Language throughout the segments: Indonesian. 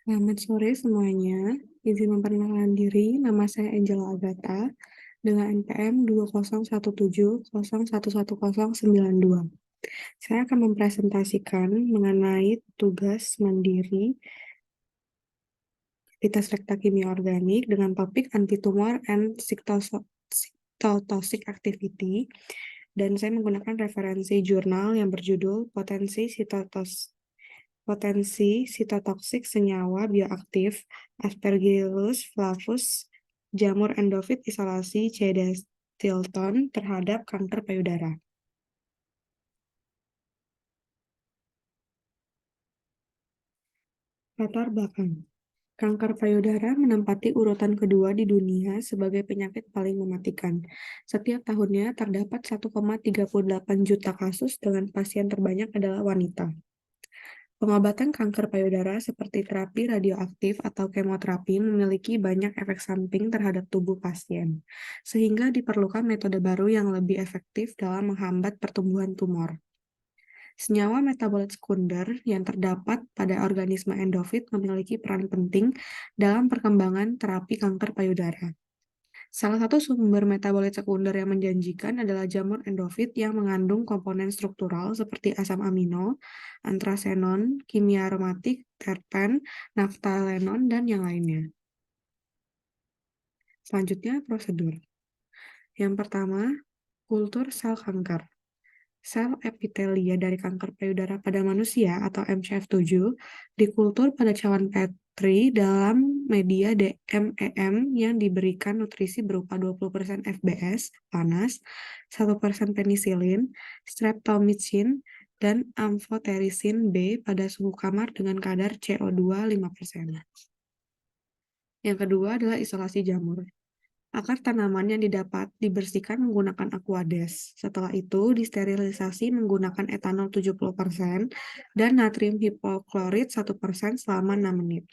Selamat sore semuanya. Izin memperkenalkan diri, nama saya Angela Agatha dengan NPM 201701101192. Saya akan mempresentasikan mengenai tugas mandiri aktivitas rekta kimia organik dengan topik anti-tumor and cytotoxic activity, dan saya menggunakan referensi jurnal yang berjudul Potensi sitotoksik senyawa bioaktif Aspergillus flavus jamur endofit isolasi C. Stilton terhadap kanker payudara. Latar belakang. Kanker payudara menempati urutan kedua di dunia sebagai penyakit paling mematikan. Setiap tahunnya terdapat 1,38 juta kasus dengan pasien terbanyak adalah wanita. Pengobatan kanker payudara seperti terapi radioaktif atau kemoterapi memiliki banyak efek samping terhadap tubuh pasien, sehingga diperlukan metode baru yang lebih efektif dalam menghambat pertumbuhan tumor. Senyawa metabolit sekunder yang terdapat pada organisme endofit memiliki peran penting dalam perkembangan terapi kanker payudara. Salah satu sumber metabolit sekunder yang menjanjikan adalah jamur endofit yang mengandung komponen struktural seperti asam amino, antrasenon, kimia aromatik, terpen, naftalenon, dan yang lainnya. Selanjutnya, prosedur. Yang pertama, kultur sel kanker. Sel epitelia dari kanker payudara pada manusia atau MCF7 dikultur pada cawan Petri dalam media DMEM yang diberikan nutrisi berupa 20% FBS, panas, 1% penisilin, streptomycin, dan amphotericin B pada suhu kamar dengan kadar CO2 5%. Yang kedua adalah isolasi jamur. Akar tanaman yang didapat dibersihkan menggunakan Aquades. Setelah itu, disterilisasi menggunakan etanol 70% dan natrium hipoklorit 1% selama 6 menit.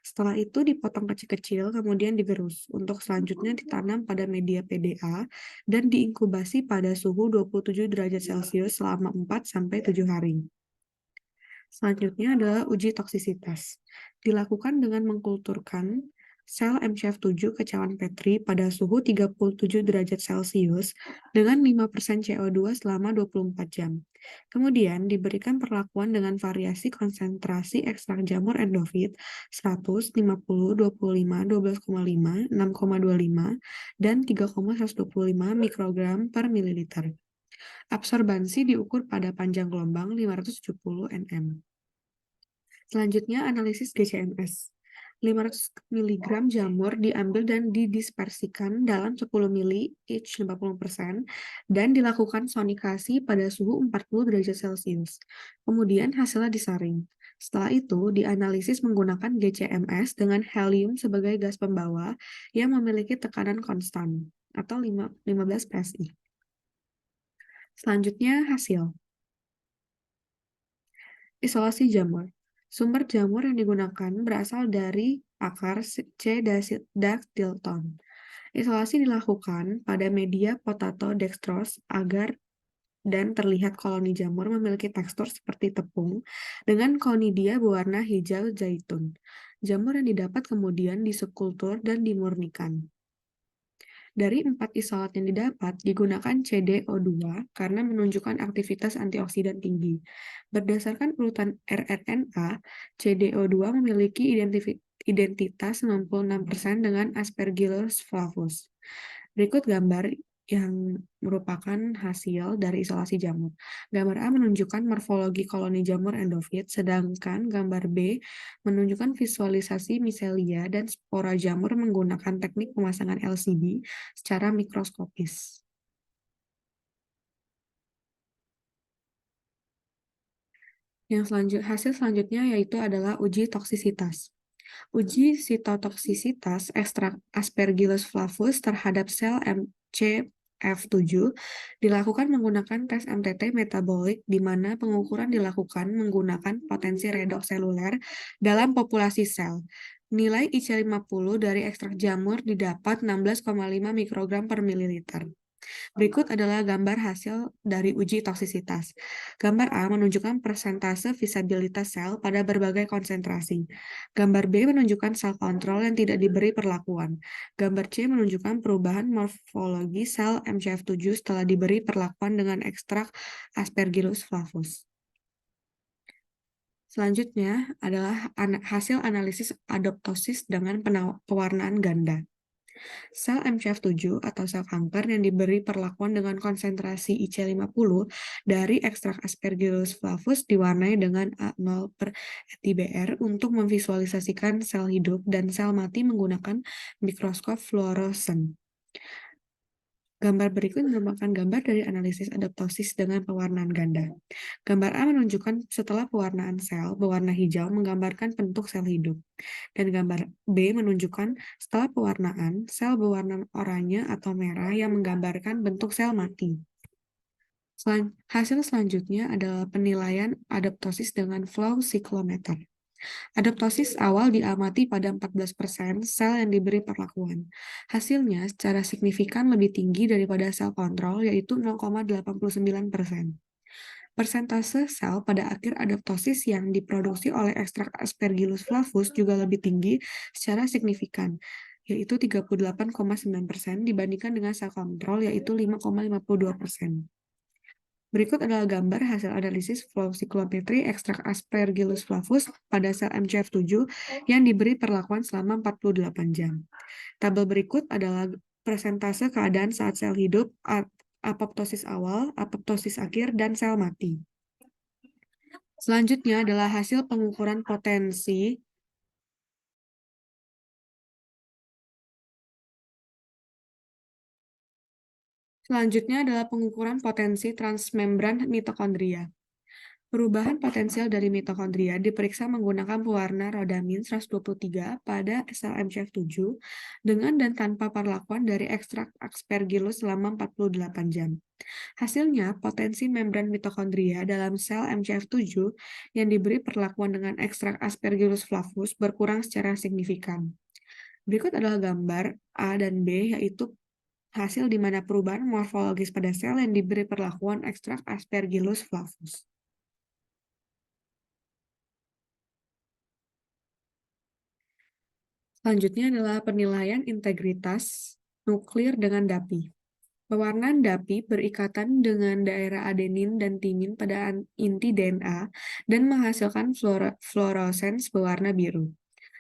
Setelah itu dipotong kecil-kecil, kemudian digerus, untuk selanjutnya ditanam pada media PDA dan diinkubasi pada suhu 27 derajat Celcius selama 4-7 hari. Selanjutnya adalah uji toksisitas. Dilakukan dengan mengkulturkan sel MCF7 ke cawan Petri pada suhu 37 derajat Celcius dengan 5% CO2 selama 24 jam. Kemudian diberikan perlakuan dengan variasi konsentrasi ekstrak jamur endofit 100, 50, 25, 12,5, 6,25, dan 3,125 mikrogram per mililiter. Absorbansi diukur pada panjang gelombang 570 nm. Selanjutnya, analisis GCMS. 500 mg jamur diambil dan didispersikan dalam 10 ml each 50% dan dilakukan sonikasi pada suhu 40 derajat Celcius. Kemudian hasilnya disaring. Setelah itu, dianalisis menggunakan GCMS dengan helium sebagai gas pembawa yang memiliki tekanan konstan atau 15 PSI. Selanjutnya, hasil. Isolasi jamur. Sumber jamur yang digunakan berasal dari akar C. dactyloton. Isolasi dilakukan pada media potato dextrose agar dan terlihat koloni jamur memiliki tekstur seperti tepung dengan konidia berwarna hijau zaitun. Jamur yang didapat kemudian disekultur dan dimurnikan. Dari 4 isolat yang didapat, digunakan CDO2 karena menunjukkan aktivitas antioksidan tinggi. Berdasarkan urutan rRNA, CDO2 memiliki identitas 96% dengan Aspergillus flavus. Berikut gambar yang merupakan hasil dari isolasi jamur. Gambar A menunjukkan morfologi koloni jamur endofit, sedangkan gambar B menunjukkan visualisasi micelia dan spora jamur menggunakan teknik pemasangan LCD secara mikroskopis. Hasil selanjutnya yaitu adalah uji toksisitas. Uji sitotoksisitas ekstrak Aspergillus flavus terhadap sel MCF7 dilakukan menggunakan tes MTT metabolik di mana pengukuran dilakukan menggunakan potensi redoks seluler dalam populasi sel. Nilai IC50 dari ekstrak jamur didapat 16,5 mikrogram per mililiter. Berikut adalah gambar hasil dari uji toksisitas. Gambar A menunjukkan persentase visabilitas sel pada berbagai konsentrasi. Gambar B menunjukkan sel kontrol yang tidak diberi perlakuan. Gambar C menunjukkan perubahan morfologi sel MCF7 setelah diberi perlakuan dengan ekstrak Aspergillus flavus. Selanjutnya adalah hasil analisis adoptosis dengan pewarnaan ganda. Sel MCF7 atau sel kanker yang diberi perlakuan dengan konsentrasi IC50 dari ekstrak Aspergillus flavus diwarnai dengan A0 per ETBR untuk memvisualisasikan sel hidup dan sel mati menggunakan mikroskop fluoresen. Gambar berikut merupakan gambar dari analisis adoptosis dengan pewarnaan ganda. Gambar A menunjukkan setelah pewarnaan sel berwarna hijau menggambarkan bentuk sel hidup. Dan gambar B menunjukkan setelah pewarnaan, sel berwarna oranye atau merah yang menggambarkan bentuk sel mati. Hasil selanjutnya adalah penilaian adoptosis dengan flow cyclometer. Adoptosis awal diamati pada 14% sel yang diberi perlakuan. Hasilnya secara signifikan lebih tinggi daripada sel kontrol, yaitu 0,89%. Persentase sel pada akhir adoptosis yang diproduksi oleh ekstrak Aspergillus flavus juga lebih tinggi secara signifikan, yaitu 38,9% dibandingkan dengan sel kontrol, yaitu 5,52%. Berikut adalah gambar hasil analisis flow cyclometry ekstrak Aspergillus flavus pada sel MCF7 yang diberi perlakuan selama 48 jam. Tabel berikut adalah persentase keadaan saat sel hidup, apoptosis awal, apoptosis akhir, dan sel mati. Selanjutnya adalah hasil pengukuran potensi transmembran mitokondria. Perubahan potensial dari mitokondria diperiksa menggunakan pewarna rodamin 123 pada sel MCF7 dengan dan tanpa perlakuan dari ekstrak Aspergillus selama 48 jam. Hasilnya, potensi membran mitokondria dalam sel MCF7 yang diberi perlakuan dengan ekstrak Aspergillus flavus berkurang secara signifikan. Berikut adalah gambar A dan B, yaitu hasil di mana perubahan morfologis pada sel yang diberi perlakuan ekstrak Aspergillus flavus. Selanjutnya adalah penilaian integritas nuklir dengan DAPI. Pewarnaan DAPI berikatan dengan daerah adenin dan timin pada inti DNA dan menghasilkan fluoresens berwarna biru.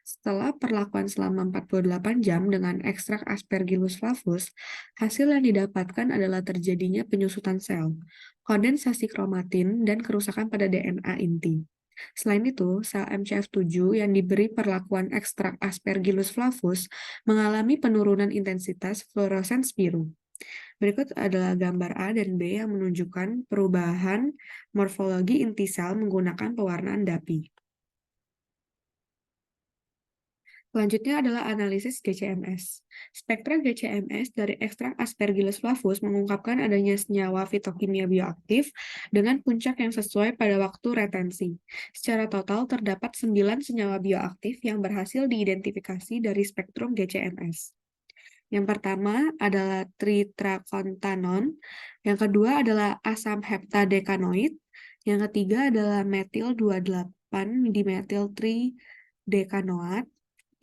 Setelah perlakuan selama 48 jam dengan ekstrak Aspergillus flavus, hasil yang didapatkan adalah terjadinya penyusutan sel, kondensasi kromatin, dan kerusakan pada DNA inti. Selain itu, sel MCF7 yang diberi perlakuan ekstrak Aspergillus flavus mengalami penurunan intensitas fluoresens biru. Berikut adalah gambar A dan B yang menunjukkan perubahan morfologi inti sel menggunakan pewarnaan DAPI. Selanjutnya adalah analisis GCMS. Spektra GCMS dari ekstrak Aspergillus flavus mengungkapkan adanya senyawa fitokimia bioaktif dengan puncak yang sesuai pada waktu retensi. Secara total terdapat 9 senyawa bioaktif yang berhasil diidentifikasi dari spektrum GCMS. Yang pertama adalah tritrakontanon, yang kedua adalah asam heptadekanoid, yang ketiga adalah metil 28 dimetil tridekanoat,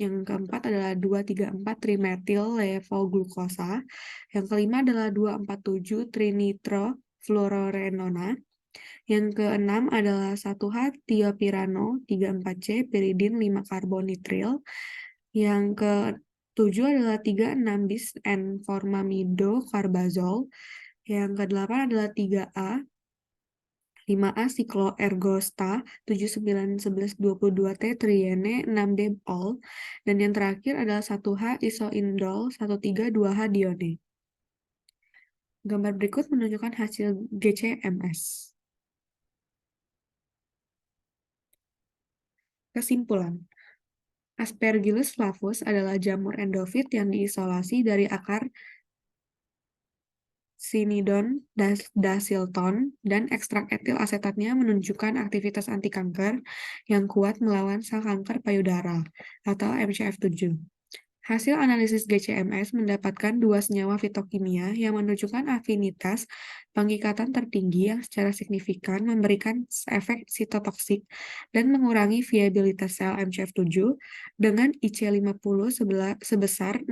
yang keempat adalah 2,3,4 trimetil levoglukosa. Yang kelima adalah 2,4,7 trinitrofluororenona. Yang keenam adalah 1,H tiopirano, 3,4,C piridin 5 karbonitril. Yang ketujuh adalah 3,6 bis N-formamidocarbazole. Yang kedelapan adalah 3A 5A sikloergosta, 791122T triene 6B all, dan yang terakhir adalah 1H isoindol 132H dione. Gambar berikut menunjukkan hasil GCMS. Kesimpulan, Aspergillus flavus adalah jamur endofit yang diisolasi dari akar Cynidon Dacilton, dan ekstrak etil asetatnya menunjukkan aktivitas anti-kanker yang kuat melawan sel kanker payudara atau MCF7. Hasil analisis GCMS mendapatkan dua senyawa fitokimia yang menunjukkan afinitas pengikatan tertinggi yang secara signifikan memberikan efek sitotoksik dan mengurangi viabilitas sel MCF7 dengan IC50 sebesar 16,25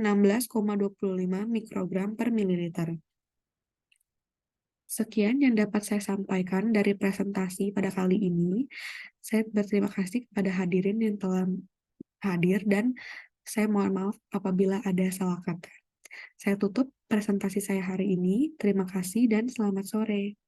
mikrogram per mililiter. Sekian yang dapat saya sampaikan dari presentasi pada kali ini. Saya berterima kasih kepada hadirin yang telah hadir dan saya mohon maaf apabila ada salah kata. Saya tutup presentasi saya hari ini. Terima kasih dan selamat sore.